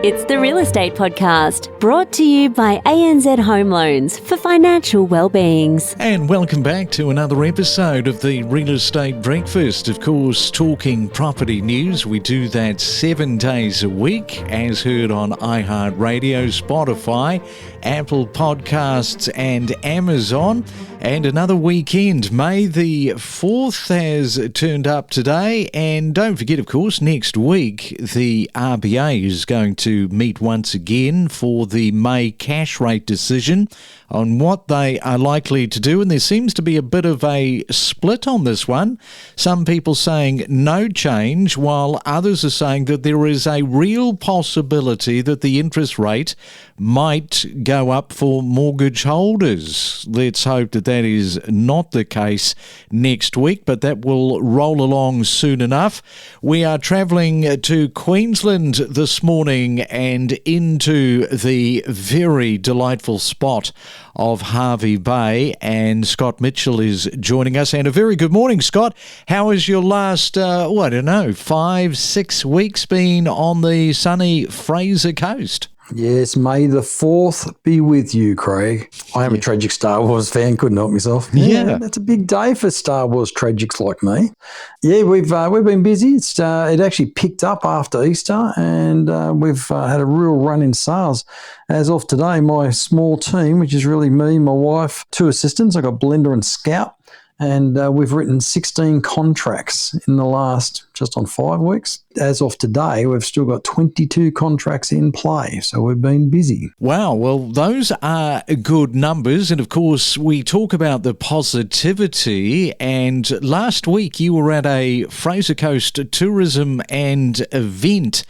It's the Real Estate Podcast, brought to you by ANZ Home Loans for financial well-beings. And welcome back to another episode of the Real Estate Breakfast. Of course, talking property news. We do that 7 days a week, as heard on iHeartRadio, Spotify, Apple Podcasts and Amazon. And another weekend. May the 4th has turned up today. And don't forget, of course, next week the RBA is going to meet once again for the May cash rate decision on what they are likely to do. And there seems to be a bit of a split on this one. Some people saying no change, while others are saying that there is a real possibility that the interest rate might go up for mortgage holders. Let's hope that that is not the case next week, but that will roll along soon enough. We are travelling to Queensland this morning and into the very delightful spot of Hervey Bay, and Scott Mitchell is joining us. And a very good morning, Scott. How has your last, 5-6 weeks been on the sunny Fraser Coast? Yes, May the 4th be with you, Craig. I am a tragic Star Wars fan, couldn't help myself. Yeah. That's a big day for Star Wars tragics like me. Yeah, we've been busy. It actually picked up after Easter, and we've had a real run in sales. As of today, my small team, which is really me, my wife, 2 assistants, I've got Blender and Scout, and we've written 16 contracts in the last just on 5 weeks. As of today, we've still got 22 contracts in play, so we've been busy. Wow, well, those are good numbers, and of course, we talk about the positivity, and last week you were at a Fraser Coast tourism and event,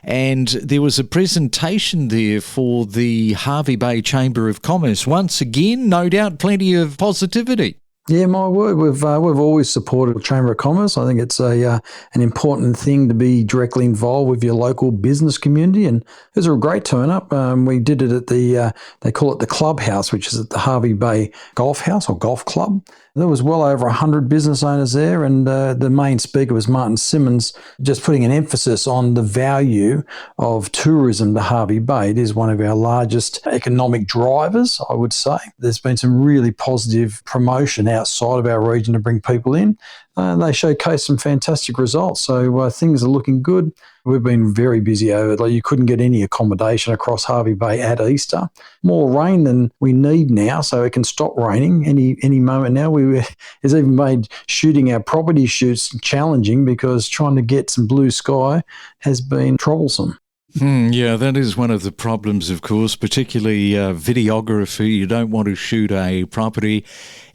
and there was a presentation there for the Hervey Bay Chamber of Commerce. Once again, no doubt, plenty of positivity. Yeah, my word, we've always supported the Chamber of Commerce. I think it's an important thing to be directly involved with your local business community, and it was a great turn up. We did it at they call it the Clubhouse, which is at the Hervey Bay Golf House or Golf Club. There was well over 100 business owners there, and the main speaker was Martin Simmons, just putting an emphasis on the value of tourism to Hervey Bay. It is one of our largest economic drivers, I would say. There's been some really positive promotion outside of our region to bring people in. They showcase some fantastic results, so things are looking good. We've been very busy over it. Like, you couldn't get any accommodation across Hervey Bay at Easter. More rain than we need now, so it can stop raining any moment now. It's even made shooting our property shoots challenging, because trying to get some blue sky has been troublesome. Yeah, that is one of the problems, of course, particularly videography. You don't want to shoot a property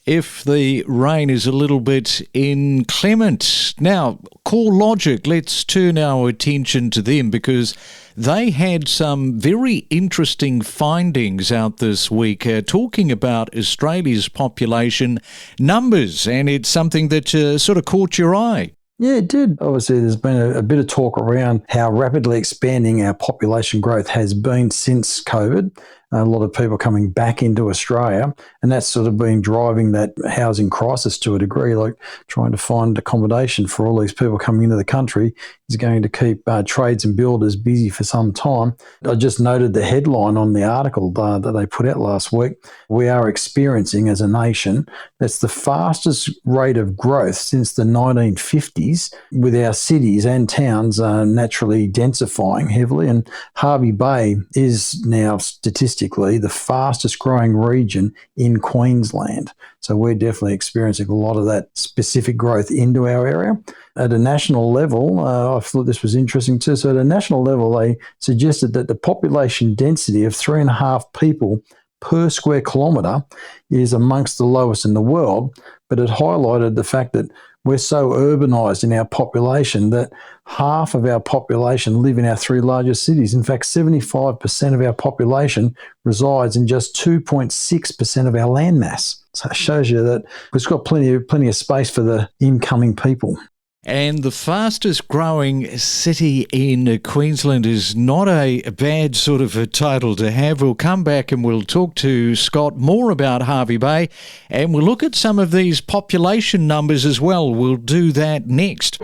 if the rain is a little bit inclement. Now, CoreLogic, let's turn our attention to them, because they had some very interesting findings out this week talking about Australia's population numbers, and it's something that sort of caught your eye. Yeah, it did. Obviously, there's been a bit of talk around how rapidly expanding our population growth has been since COVID. A lot of people coming back into Australia, and that's sort of been driving that housing crisis to a degree. Like, trying to find accommodation for all these people coming into the country is going to keep trades and builders busy for some time. I just noted the headline on the article that they put out last week. We are experiencing, as a nation, that's the fastest rate of growth since the 1950s, with our cities and towns naturally densifying heavily. And Hervey Bay is now statistically the fastest growing region in Queensland. So we're definitely experiencing a lot of that specific growth into our area. At a national level, I thought this was interesting too. So at a national level, they suggested that the population density of 3.5 people per square kilometre is amongst the lowest in the world, but it highlighted the fact that we're so urbanised in our population that half of our population live in our 3 largest cities. In fact, 75% of our population resides in just 2.6% of our land mass. So it shows you that we've got plenty of space for the incoming people. And the fastest growing city in Queensland is not a bad sort of a title to have. We'll come back and we'll talk to Scott more about Hervey Bay, and we'll look at some of these population numbers as well. We'll do that next.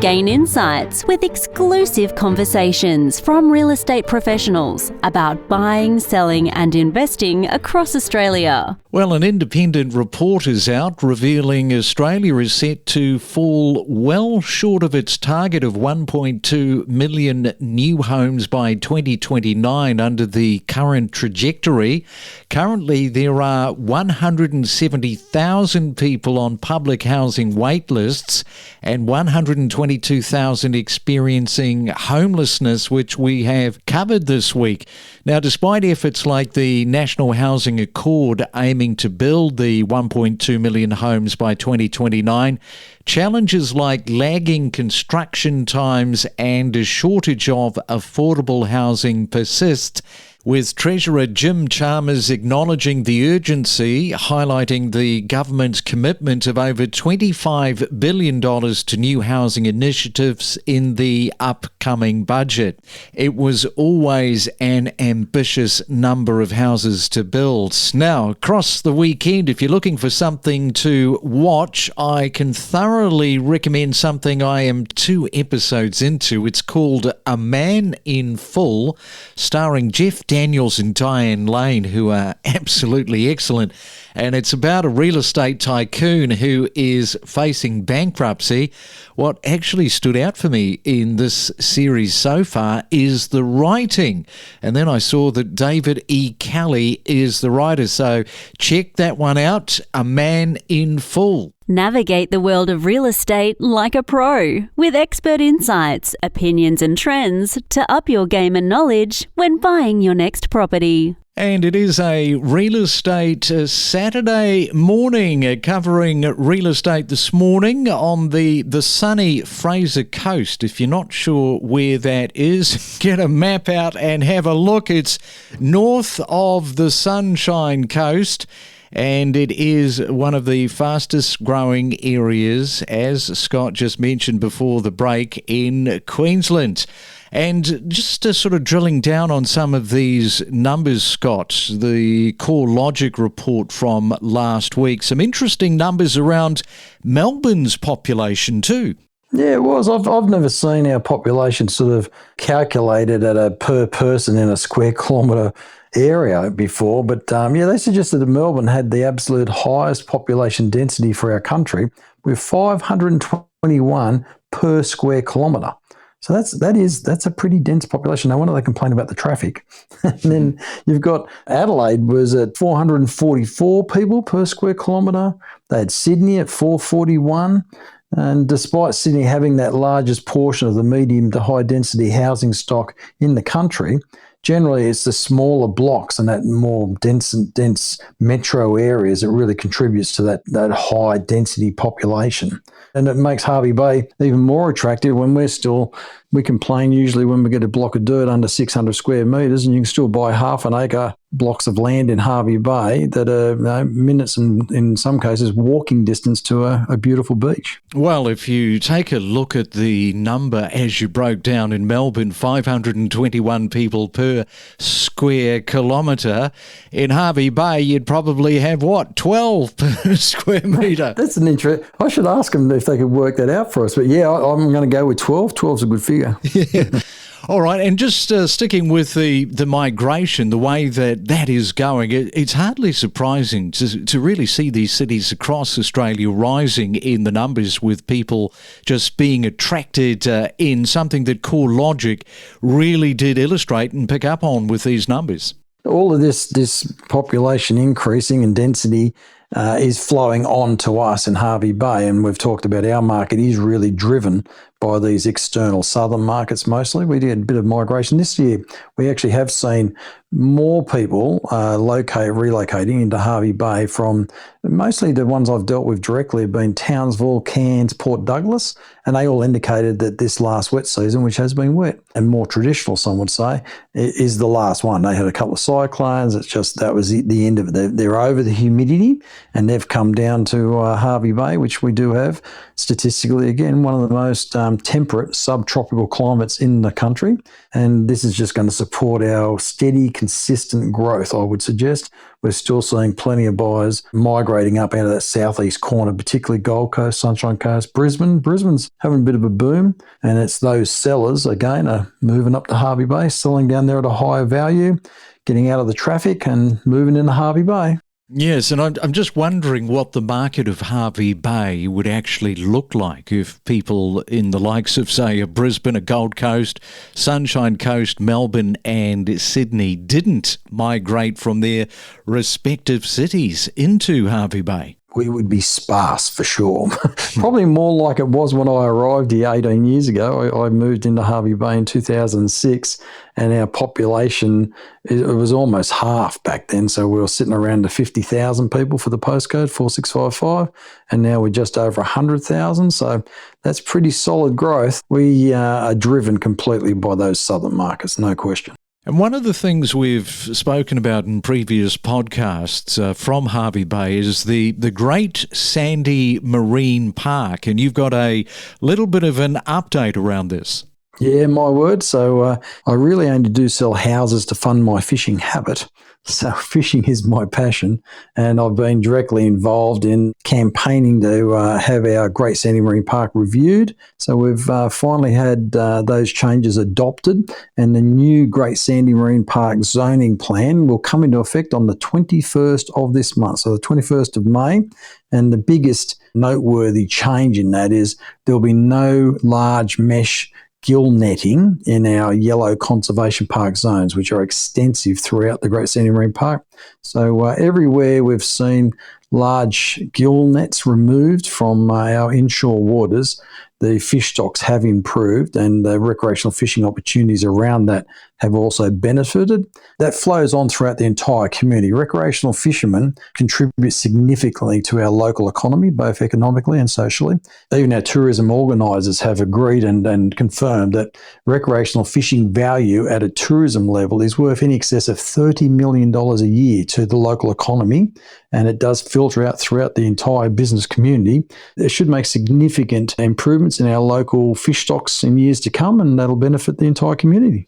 Gain insights with exclusive conversations from real estate professionals about buying, selling and investing across Australia. Well, an independent report is out revealing Australia is set to fall well short of its target of 1.2 million new homes by 2029 under the current trajectory. Currently, there are 170,000 people on public housing wait lists and 122,000 experiencing homelessness, which we have covered this week. Now, despite efforts like the National Housing Accord aiming to build the 1.2 million homes by 2029, challenges like lagging construction times and a shortage of affordable housing persist, with Treasurer Jim Chalmers acknowledging the urgency, highlighting the government's commitment of over $25 billion to new housing initiatives in the upcoming budget. It was always an ambitious number of houses to build. Now, across the weekend, if you're looking for something to watch, I can thoroughly recommend something I am 2 episodes into. It's called A Man in Full, starring Jeff Daniels and Diane Lane, who are absolutely excellent. And it's about a real estate tycoon who is facing bankruptcy. What actually stood out for me in this series so far is the writing. And then I saw that David E. Kelly is the writer. So check that one out, A Man in Full. Navigate the world of real estate like a pro, with expert insights, opinions and trends to up your game and knowledge when buying your next property. And it is a real estate Saturday morning, covering real estate this morning on the sunny Fraser Coast. If you're not sure where that is, get a map out and have a look. It's north of the Sunshine Coast, and it is one of the fastest growing areas, as Scott just mentioned before the break, in Queensland. And just sort of drilling down on some of these numbers, Scott, the CoreLogic report from last week, some interesting numbers around Melbourne's population too. Yeah, it was. I've never seen our population sort of calculated at a per person in a square kilometre area before, but they suggested that Melbourne had the absolute highest population density for our country, with 521 per square kilometre. So that's a pretty dense population. No wonder they complain about the traffic. And then you've got Adelaide was at 444 people per square kilometre. They had Sydney at 441. And despite Sydney having that largest portion of the medium to high density housing stock in the country, generally it's the smaller blocks and that more dense metro areas that really contributes to that high density population. And it makes Hervey Bay even more attractive when we complain usually when we get a block of dirt under 600 square metres, and you can still buy half an acre blocks of land in Hervey Bay that are minutes and in some cases walking distance to a beautiful beach. Well, if you take a look at the number as you broke down in Melbourne, 521 people per square kilometre, in Hervey Bay you'd probably have 12 per square metre. That's an interest. I should ask them if they could work that out for us. But yeah, I'm going to go with 12. 12's a good figure. Yeah. All right, and just sticking with the migration, the way that is going, it's hardly surprising to really see these cities across Australia rising in the numbers, with people just being attracted in something that CoreLogic really did illustrate and pick up on with these numbers. All of this population increasing and density is flowing on to us in Hervey Bay, and we've talked about our market is really driven by these external southern markets mostly. We did a bit of migration this year. We actually have seen more people relocating into Hervey Bay from mostly the ones I've dealt with directly have been Townsville, Cairns, Port Douglas, and they all indicated that this last wet season, which has been wet and more traditional, some would say, is the last one. They had a couple of cyclones. It's just that was the end of it. They're over the humidity, and they've come down to Hervey Bay, which we do have statistically, again, one of the most temperate subtropical climates in the country. And this is just going to support our steady, consistent growth, I would suggest. We're still seeing plenty of buyers migrating up out of that southeast corner, particularly Gold Coast, Sunshine Coast, Brisbane. Brisbane's having a bit of a boom, and it's those sellers, again, are moving up to Hervey Bay, selling down there at a higher value, getting out of the traffic and moving into Hervey Bay. Yes, and I'm just wondering what the market of Hervey Bay would actually look like if people in the likes of, say, a Brisbane, a Gold Coast, Sunshine Coast, Melbourne and Sydney didn't migrate from their respective cities into Hervey Bay. We would be sparse for sure. Probably more like it was when I arrived here 18 years ago. I moved into Hervey Bay in 2006, and our population, it was almost half back then. So we were sitting around the 50,000 people for the postcode 4655, and now we're just over 100,000. So that's pretty solid growth. We are driven completely by those southern markets, no question. And one of the things we've spoken about in previous podcasts from Hervey Bay is the Great Sandy Marine Park, and you've got a little bit of an update around this. Yeah, my word. So I really only do sell houses to fund my fishing habit. So fishing is my passion, and I've been directly involved in campaigning to have our Great Sandy Marine Park reviewed. So we've finally had those changes adopted, and the new Great Sandy Marine Park zoning plan will come into effect on the 21st of this month, so the 21st of May. And the biggest noteworthy change in that is there'll be no large mesh gill netting in our yellow conservation park zones, which are extensive throughout the Great Sandy Marine Park. So everywhere we've seen large gill nets removed from our inshore waters, the fish stocks have improved, and the recreational fishing opportunities around that have also benefited. That flows on throughout the entire community. Recreational fishermen contribute significantly to our local economy, both economically and socially. Even our tourism organisers have agreed and confirmed that recreational fishing value at a tourism level is worth in excess of $30 million a year to the local economy, and it does filter out throughout the entire business community. It should make significant improvements in our local fish stocks in years to come, and that'll benefit the entire community.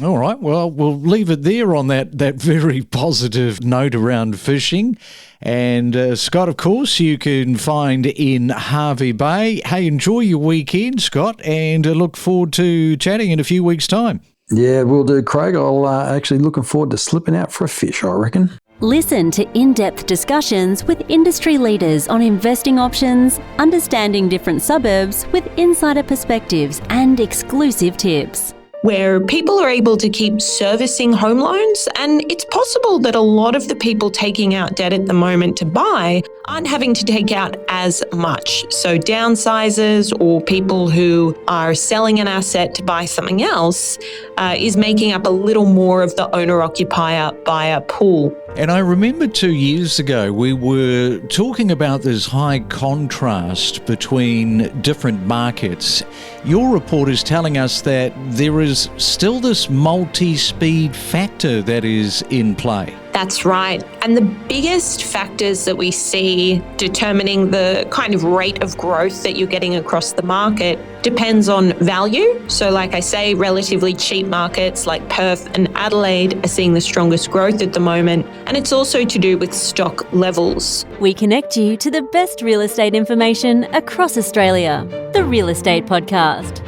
All right. Well, we'll leave it there on that very positive note around fishing. And Scott, of course, you can find in Hervey Bay. Hey, enjoy your weekend, Scott, and look forward to chatting in a few weeks' time. Yeah, we'll do, Craig. I'll actually looking forward to slipping out for a fish, I reckon. Listen to in-depth discussions with industry leaders on investing options, understanding different suburbs with insider perspectives and exclusive tips. Where people are able to keep servicing home loans, and it's possible that a lot of the people taking out debt at the moment to buy aren't having to take out as much. So downsizers or people who are selling an asset to buy something else is making up a little more of the owner-occupier buyer pool. And I remember 2 years ago, we were talking about this high contrast between different markets. Your report is telling us that there is still this multi-speed factor that is in play. That's right. And the biggest factors that we see determining the kind of rate of growth that you're getting across the market depends on value. So like I say, relatively cheap markets like Perth and Adelaide are seeing the strongest growth at the moment. And it's also to do with stock levels. We connect you to the best real estate information across Australia. The Real Estate Podcast.